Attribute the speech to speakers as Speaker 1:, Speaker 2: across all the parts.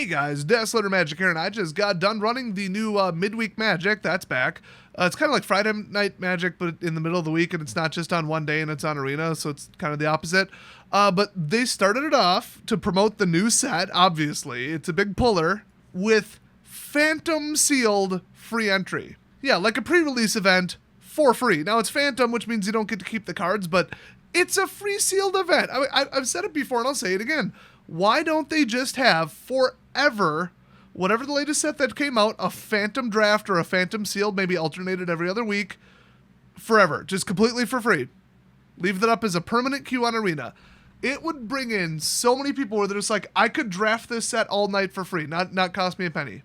Speaker 1: Hey guys, Desolator Magic here, and I just got done running the new midweek Magic. That's back. It's kind of like Friday night Magic, but in the middle of the week, and it's not just on one day and it's on Arena, so it's kind of the opposite. But they started it off to promote the new set, obviously. It's a big puller with Phantom Sealed free entry. Yeah, like a pre-release event for free. Now, it's Phantom, which means you don't get to keep the cards, but it's a free sealed event. I've said it before, and I'll say it again. Why don't they just have forever, whatever the latest set that came out, a Phantom Draft or a Phantom Sealed, maybe alternated every other week, forever, just completely for free. Leave that up as a permanent queue on Arena. It would bring in so many people where they're just like, I could draft this set all night for free, not cost me a penny.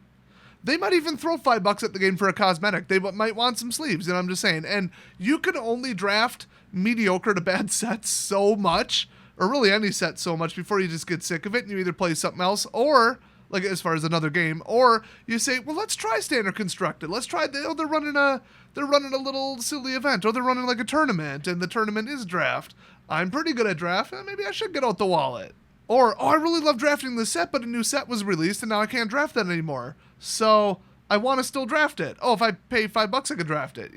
Speaker 1: They might even throw $5 at the game for a cosmetic. They might want some sleeves, I'm just saying. And you can only draft mediocre to bad sets so much, or really any set so much, before you just get sick of it and you either play something else, or, like as far as another game, or you say, well, let's try standard constructed. Let's try, they're running a little silly event, or they're running like a tournament, and the tournament is draft. I'm pretty good at draft, maybe I should get out the wallet. Or, oh, I really love drafting this set, but a new set was released, and now I can't draft that anymore. So, I want to still draft it. Oh, if I pay $5, I could draft it,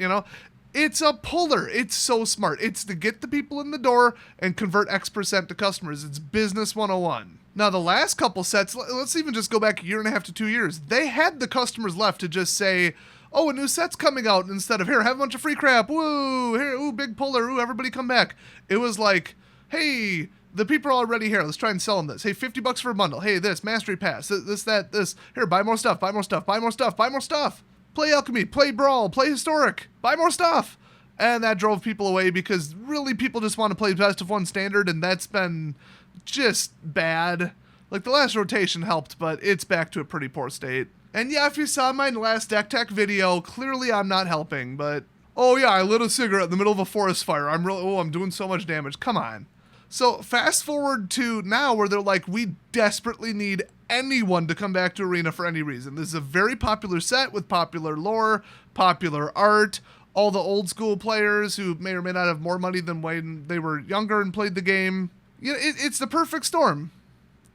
Speaker 1: It's a puller. It's so smart. It's to get the people in the door and convert X% to customers. It's business 101. Now, the last couple sets, let's even just go back a year and a half to 2 years. They had the customers left to just say, oh, a new set's coming out, instead of, here, have a bunch of free crap. Woo, here, ooh, big puller. Ooh, everybody come back. It was like, hey, the people are already here. Let's try and sell them this. Hey, $50 for a bundle. Hey, this, Mastery Pass, this. Here, buy more stuff, buy more stuff, buy more stuff, buy more stuff. Play Alchemy, play Brawl, play Historic, buy more stuff. And that drove people away because really people just want to play best of one standard, and that's been just bad. Like, the last rotation helped, but it's back to a pretty poor state. And yeah, if you saw my last deck tech video, clearly I'm not helping, but oh yeah, I lit a cigarette in the middle of a forest fire. I'm doing so much damage. Come on. So fast forward to now where they're like, we desperately need anyone to come back to Arena for any reason. This is a very popular set with popular lore, popular art, all the old school players who may or may not have more money than when they were younger and played the game. It's the perfect storm.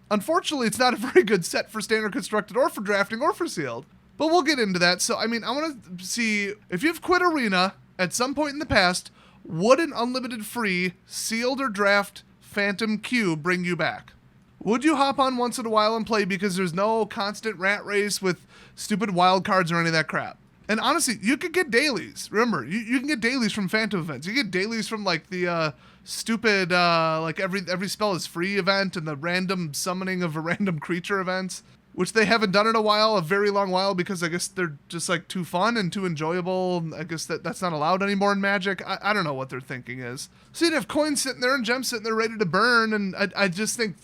Speaker 1: Unfortunately, it's not a very good set for standard constructed or for drafting or for sealed. But we'll get into that. So, I want to see, if you've quit Arena at some point in the past, would an unlimited free, sealed or draft Phantom queue bring you back? Would you hop on once in a while and play because there's no constant rat race with stupid wild cards or any of that crap? And honestly, you could get dailies. Remember, you can get dailies from Phantom events. You get dailies from like the stupid, like every spell is free event and the random summoning of a random creature events, which they haven't done in a very long while, because I guess they're just like too fun and too enjoyable. I guess that's not allowed anymore in Magic. I don't know what their thinking is. So you'd have coins sitting there and gems sitting there ready to burn, and I just think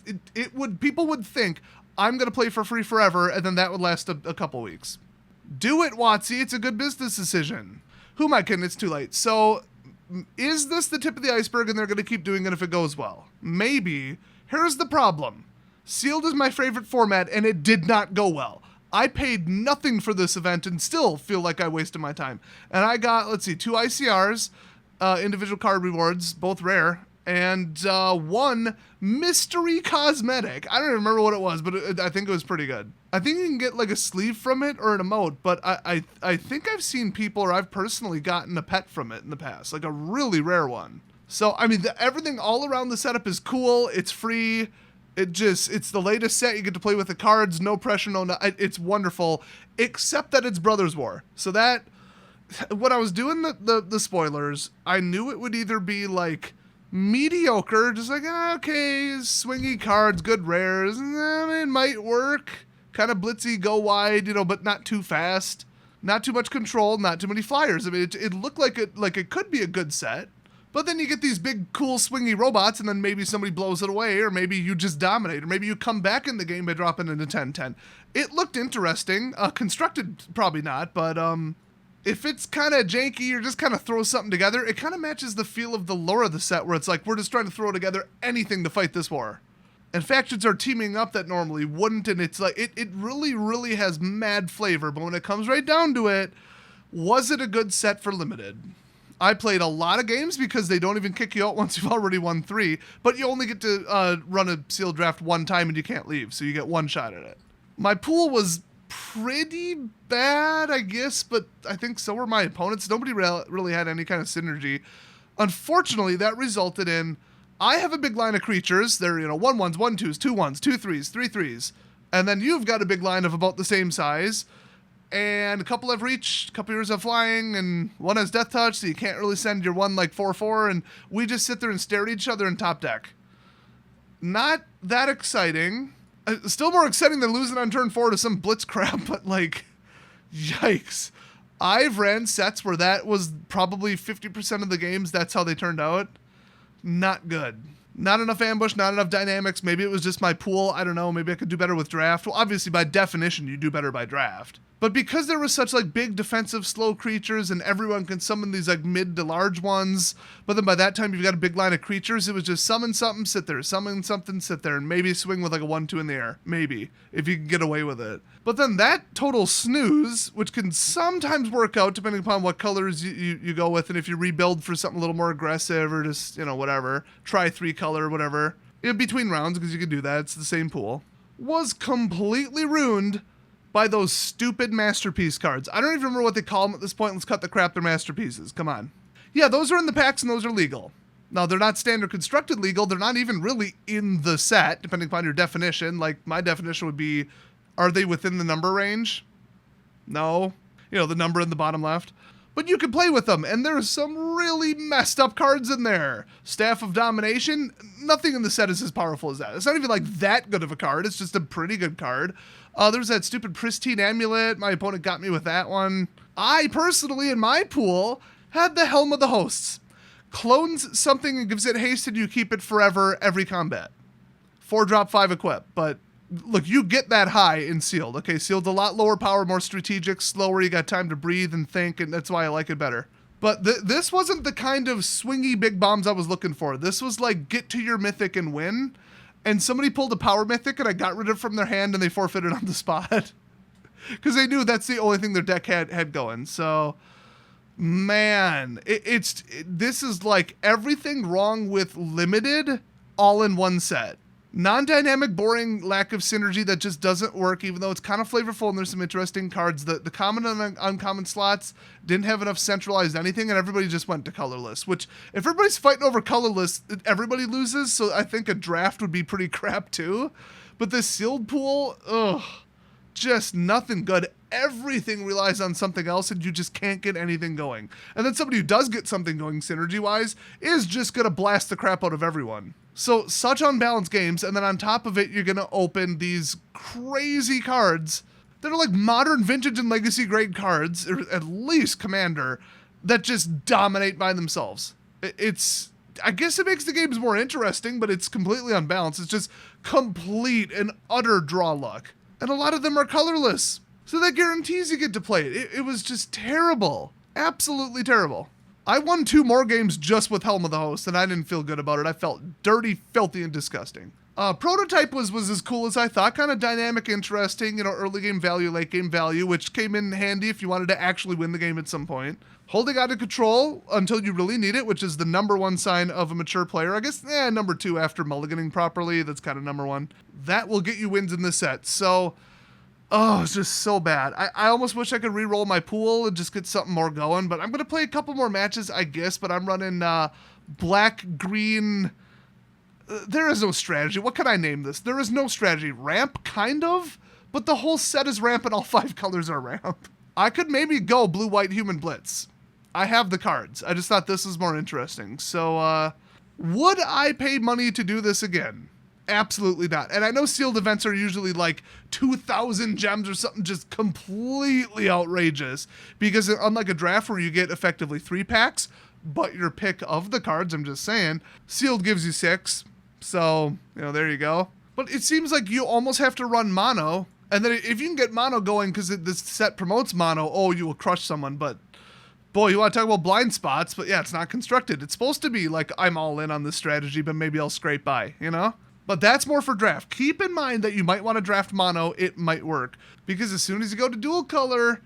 Speaker 1: people would think, I'm going to play for free forever, and then that would last a couple weeks. Do it, WOTC. It's a good business decision. Who am I kidding? It's too late. So, is this the tip of the iceberg and they're going to keep doing it if it goes well? Maybe. Here's the problem. Sealed is my favorite format, and it did not go well. I paid nothing for this event and still feel like I wasted my time. And I got, 2 ICRs, individual card rewards, both rare, and 1 mystery cosmetic. I don't even remember what it was, but I think it was pretty good. I think you can get like a sleeve from it or an emote, but I think I've seen people, or I've personally gotten a pet from it in the past, like a really rare one. So, everything all around the setup is cool. It's free. It's the latest set. You get to play with the cards, no pressure, it's wonderful, except that it's Brothers War. So that, when I was doing the spoilers, I knew it would either be like mediocre, just like, okay, swingy cards, good rares, it might work, kind of blitzy, go wide, but not too fast, not too much control, not too many flyers. It looked like it could be a good set. But then you get these big, cool, swingy robots, and then maybe somebody blows it away, or maybe you just dominate, or maybe you come back in the game by dropping into 10-10. It looked interesting. Constructed, probably not, but if it's kind of janky or just kind of throw something together, it kind of matches the feel of the lore of the set, where it's like, we're just trying to throw together anything to fight this war. And factions are teaming up that normally wouldn't, and it's like, it really, really has mad flavor, but when it comes right down to it, was it a good set for Limited? I played a lot of games because they don't even kick you out once you've already won 3, but you only get to run a sealed draft one time and you can't leave, so you get one shot at it. My pool was pretty bad, I guess, but I think so were my opponents. Nobody really had any kind of synergy. Unfortunately, that resulted in I have a big line of creatures. They're, 1/1s, 1/2s, 2/1s, 2/3s, 3/3s. And then you've got a big line of about the same size. And a couple have reach, a couple yours have flying, and one has death touch, so you can't really send your one like 4/4, and we just sit there and stare at each other in top deck. Not that exciting. Still more exciting than losing on turn 4 to some blitz crap, but like, yikes. I've ran sets where that was probably 50% of the games, that's how they turned out. Not good. Not enough ambush, not enough dynamics. Maybe it was just my pool. I don't know. Maybe I could do better with draft. Well, obviously, by definition, you do better by draft. But because there was such like big defensive slow creatures and everyone can summon these like mid to large ones, but then by that time you've got a big line of creatures, it was just summon something, sit there, summon something, sit there, and maybe swing with like a 1/2 in the air. Maybe, if you can get away with it. But then that total snooze, which can sometimes work out depending upon what colors you go with, and if you rebuild for something a little more aggressive or just, whatever, try 3-color or whatever, in between rounds, because you can do that, it's the same pool, was completely ruined by those stupid masterpiece cards. I don't even remember what they call them at this point. Let's cut the crap. They're masterpieces. Come on. Yeah, those are in the packs and those are legal. Now, they're not standard constructed legal. They're not even really in the set, depending upon your definition. Like, my definition would be, are they within the number range? No. The number in the bottom left. But you can play with them, and there's some really messed up cards in there. Staff of Domination, nothing in the set is as powerful as that. It's not even like that good of a card. It's just a pretty good card. There's that stupid Pristine Amulet. My opponent got me with that one. I personally, in my pool, had the Helm of the Hosts. Clones something and gives it haste and you keep it forever every combat. 4-drop, 5 equip. But look, you get that high in Sealed. Okay, Sealed's a lot lower power, more strategic, slower. You got time to breathe and think, and that's why I like it better. But this wasn't the kind of swingy big bombs I was looking for. This was like, get to your mythic and win. And somebody pulled a power mythic and I got rid of it from their hand and they forfeited on the spot. Because they knew that's the only thing their deck had going. So, man, this is like everything wrong with Limited all in one set. Non-dynamic, boring, lack of synergy that just doesn't work, even though it's kind of flavorful and there's some interesting cards. The common and uncommon slots didn't have enough centralized anything, and everybody just went to colorless, which, if everybody's fighting over colorless, everybody loses, so I think a draft would be pretty crap too. But this sealed pool, just nothing good. Everything relies on something else, and you just can't get anything going. And then somebody who does get something going synergy-wise is just going to blast the crap out of everyone. So, such unbalanced games, and then on top of it, you're going to open these crazy cards that are like modern vintage and legacy grade cards, or at least Commander, that just dominate by themselves. I guess it makes the games more interesting, but it's completely unbalanced. It's just complete and utter draw luck. And a lot of them are colorless. So that guarantees you get to play it. It was just terrible. Absolutely terrible. I won 2 more games just with Helm of the Host, and I didn't feel good about it. I felt dirty, filthy, and disgusting. Prototype was as cool as I thought. Kind of dynamic, interesting, early game value, late game value, which came in handy if you wanted to actually win the game at some point. Holding out of control until you really need it, which is the number 1 sign of a mature player. I guess, number 2 after mulliganing properly. That's kind of number 1. That will get you wins in this set. So, it's just so bad. I almost wish I could re-roll my pool and just get something more going, but I'm going to play a couple more matches, I guess, but I'm running black, green. There is no strategy. What can I name this? There is no strategy. Ramp, kind of, but the whole set is ramp and all 5 colors are ramp. I could maybe go blue, white, human blitz. I have the cards. I just thought this was more interesting. So, would I pay money to do this again? Absolutely not. And I know sealed events are usually like 2,000 gems or something just completely outrageous, because unlike a draft where you get effectively 3 packs, but your pick of the cards, I'm just saying, sealed gives you 6. So, there you go. But it seems like you almost have to run mono. And then if you can get mono going, because this set promotes mono, you will crush someone. But boy, you want to talk about blind spots, but yeah, it's not constructed. It's supposed to be like, I'm all in on this strategy, but maybe I'll scrape by, But that's more for draft. Keep in mind that you might want to draft mono. It might work. Because as soon as you go to dual color,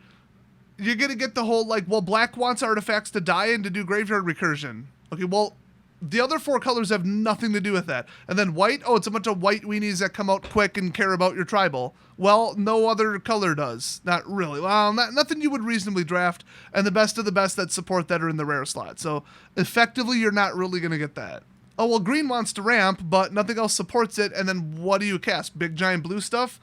Speaker 1: you're going to get the whole black wants artifacts to die and to do graveyard recursion. Okay, well, The other 4 colors have nothing to do with that. And then white, oh, it's a bunch of white weenies that come out quick and care about your tribal. Well, no other color does. Not really. Well, nothing you would reasonably draft. And the best of the best that support that are in the rare slot. So effectively, you're not really going to get that. Oh, well, green wants to ramp, but nothing else supports it. And then what do you cast? Big, giant blue stuff?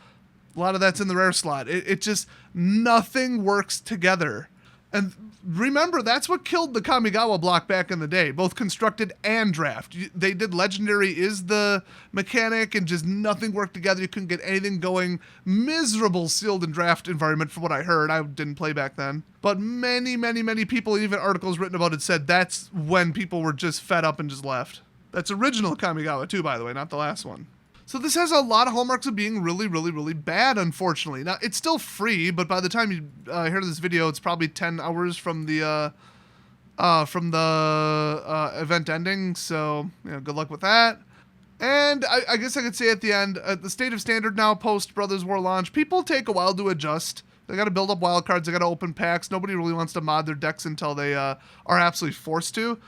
Speaker 1: A lot of that's in the rare slot. It just, nothing works together. And remember, that's what killed the Kamigawa block back in the day, both constructed and draft. They did legendary is the mechanic, and just nothing worked together. You couldn't get anything going. Miserable sealed and draft environment from what I heard. I didn't play back then. But many, many, many people, even articles written about it, said that's when people were just fed up and just left. That's original Kamigawa too, by the way, not the last one. So this has a lot of hallmarks of being really, really, really bad, unfortunately. Now, it's still free, but by the time you hear this video, it's probably 10 hours from the event ending. So, good luck with that. And I guess I could say at the end, the state of standard now, post Brothers War launch, people take a while to adjust. They got to build up wildcards. They got to open packs. Nobody really wants to mod their decks until they are absolutely forced to.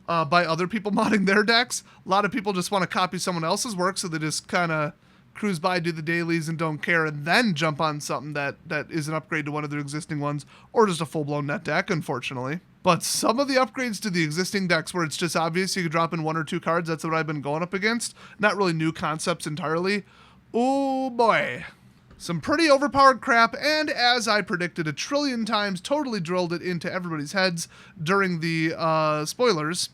Speaker 1: By other people modding their decks. A lot of people just want to copy someone else's work, so they just kind of cruise by, do the dailies, and don't care, and then jump on something that is an upgrade to one of their existing ones, or just a full-blown net deck, unfortunately. But some of the upgrades to the existing decks where it's just obvious you could drop in 1 or 2 cards, that's what I've been going up against. Not really new concepts entirely. Oh boy. Some pretty overpowered crap, and as I predicted 1 trillion times, totally drilled it into everybody's heads during the spoilers.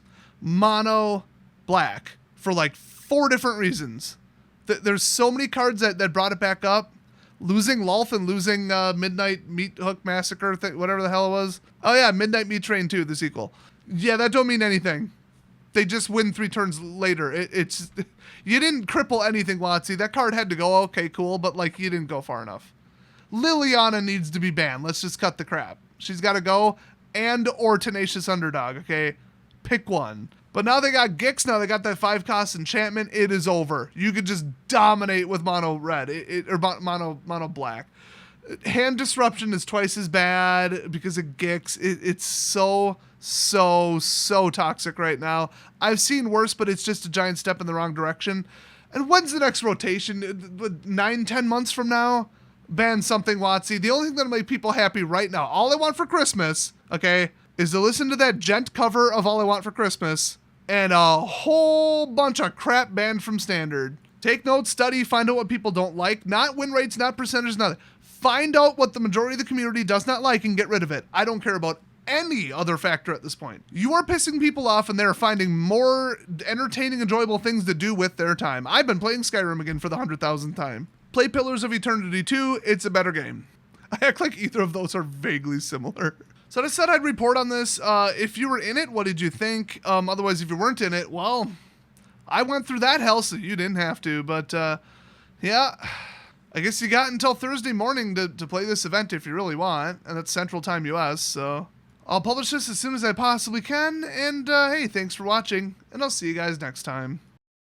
Speaker 1: Mono black for like 4 different reasons. There's so many cards that brought it back up. Losing Lulth and losing Midnight Meat Hook Massacre, whatever the hell it was. Oh yeah, Midnight Meat Train 2, the sequel. Yeah, that don't mean anything. They just win 3 turns later. It's you didn't cripple anything, WotC. That card had to go, okay, cool, but like you didn't go far enough. Liliana needs to be banned. Let's just cut the crap. She's got to go, and or Tenacious Underdog, okay? Pick one. But now they got Gix, now they got that 5-cost enchantment. It is over. You could just dominate with mono red, or mono black. Hand disruption is twice as bad because of Gix. It's so toxic right now. I've seen worse, but it's just a giant step in the wrong direction. And when's the next rotation? 9-10 months from now? Ban something, WotC. The only thing that'll make people happy right now, all I want for Christmas, okay, is to listen to that gent cover of All I Want for Christmas and a whole bunch of crap banned from Standard. Take notes, study, find out what people don't like. Not win rates, not percentages, nothing. Find out what the majority of the community does not like and get rid of it. I don't care about any other factor at this point. You are pissing people off and they're finding more entertaining, enjoyable things to do with their time. I've been playing Skyrim again for the 100,000th time. Play Pillars of Eternity 2, it's a better game. I act like either of those are vaguely similar. So I said I'd report on this. If you were in it, what did you think? Otherwise, if you weren't in it, well, I went through that hell, so you didn't have to. But, yeah, I guess you got until Thursday morning to play this event if you really want. And that's Central Time US, so I'll publish this as soon as I possibly can. And, hey, thanks for watching, and I'll see you guys next time.